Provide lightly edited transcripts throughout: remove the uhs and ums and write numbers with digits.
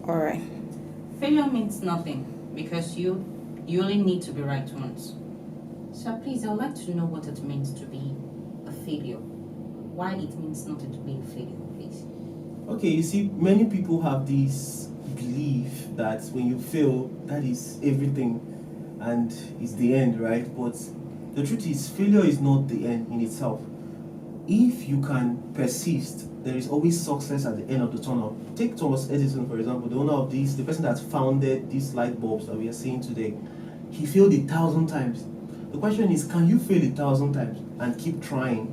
All right. Failure means nothing because you only need to be right once. So please, I would like to know what it means to be a failure. Why it means nothing to be a failure, please. Okay, you see, many people have this belief that when you fail, that is everything and it's the end, right? But the truth is, failure is not the end in itself. If you can persist, there is always success at the end of the tunnel. Take Thomas Edison, for example, the owner of the person that founded these light bulbs that we are seeing today. He failed 1,000 times. The question is, can you fail 1,000 times and keep trying?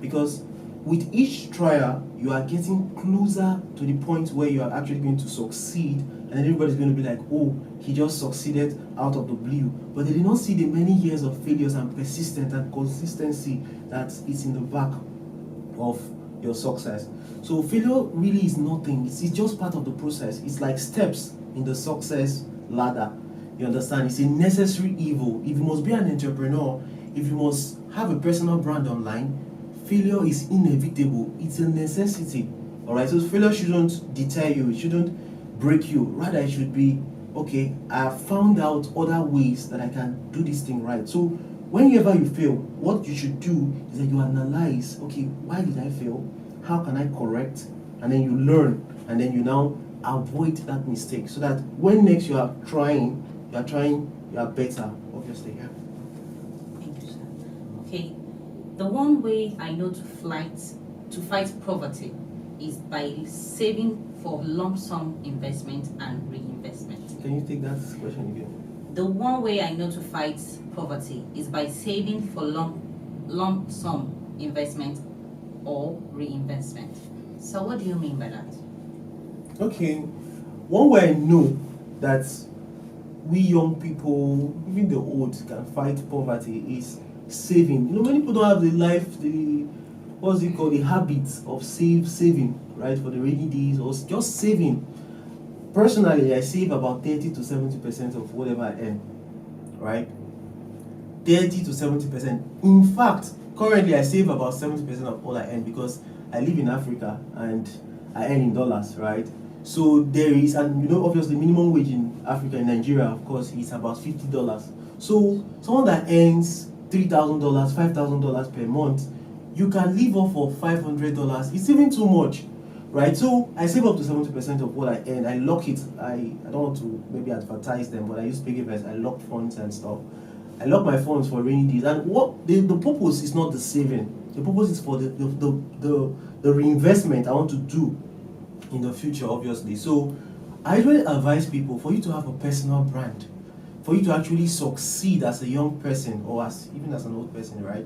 Because with each trial, you are getting closer to the point where you are actually going to succeed, and then everybody's going to be like, oh, he just succeeded out of the blue. But they did not see the many years of failures and persistence and consistency that is in the back of your success. So failure really is nothing. It's just part of the process. It's like steps in the success ladder. You understand? It's a necessary evil. If you must be an entrepreneur, if you must have a personal brand online, failure is inevitable. It's a necessity. All right. So failure shouldn't deter you. It shouldn't break you. Rather, it should be, okay, I have found out other ways that I can do this thing right. So whenever you fail, what you should do is that you analyze, okay, why did I fail? How can I correct? And then you learn, and then you now avoid that mistake so that when next you are trying, you are better, obviously. Yeah. Thank you, sir. Okay, the one way I know to fight poverty is by saving for lump sum investment and reinvestment. Can you take that question again? The one way I know to fight poverty is by saving for lump sum investment or reinvestment. So what do you mean by that? Okay, one way I know that we young people, even the old, can fight poverty is saving. You know, many people don't have the habit of saving, right, for the rainy days or just saving. Personally, I save about 30 to 70% of whatever I earn, right? 30 to 70%. In fact, currently I save about 70% of all I earn because I live in Africa and I earn in dollars, right? So there is, and you know, obviously minimum wage in Africa, in Nigeria, of course, is about $50. So someone that earns $3,000, $5,000 per month, you can live off of $500. It's even too much, right? So I save up to 70% of what I earn. I lock it. I don't want to maybe advertise them, but I use PiggyVest. I lock funds and stuff. I lock my funds for rainy days. And what the purpose is not the saving. The purpose is for the reinvestment I want to do in the future, obviously. So I really advise people, for you to have a personal brand, for you to actually succeed as a young person or even as an old person, right?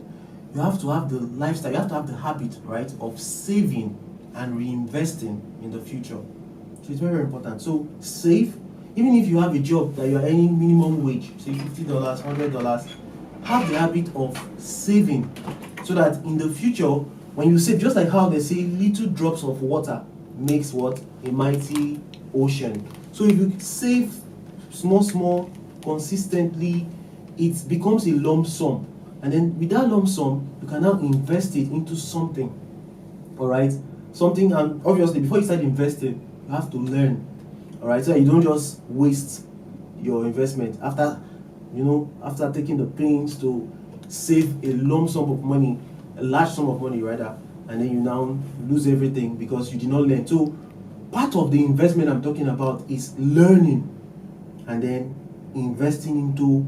You have to have the lifestyle, you have to have the habit, right, of saving and reinvesting in the future. So it's very, very important. So save, even if you have a job that you are earning minimum wage, say $50, $100, have the habit of saving so that in the future, when you save, just like how they say little drops of water makes what? A mighty ocean. So if you save small, consistently, it becomes a lump sum. And then with that lump sum, you can now invest it into something. All right? Something, and obviously before you start investing, you have to learn. All right? So you don't just waste your investment after taking the pains to save a lump sum of money, a large sum of money rather, and then you now lose everything because you did not learn. So part of the investment I'm talking about is learning and then investing into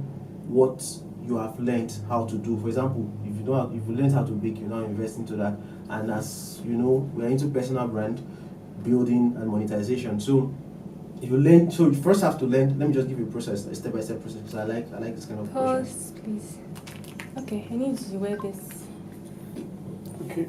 what you have learned how to do. For example, if you learned how to bake, you now invest into that. And as you know, we are into personal brand building and monetization. So if you learn, so you first have to learn. Let me just give you a process, a step-by-step process, because I like this kind of Pause, please. Okay, I need to wear this. Okay.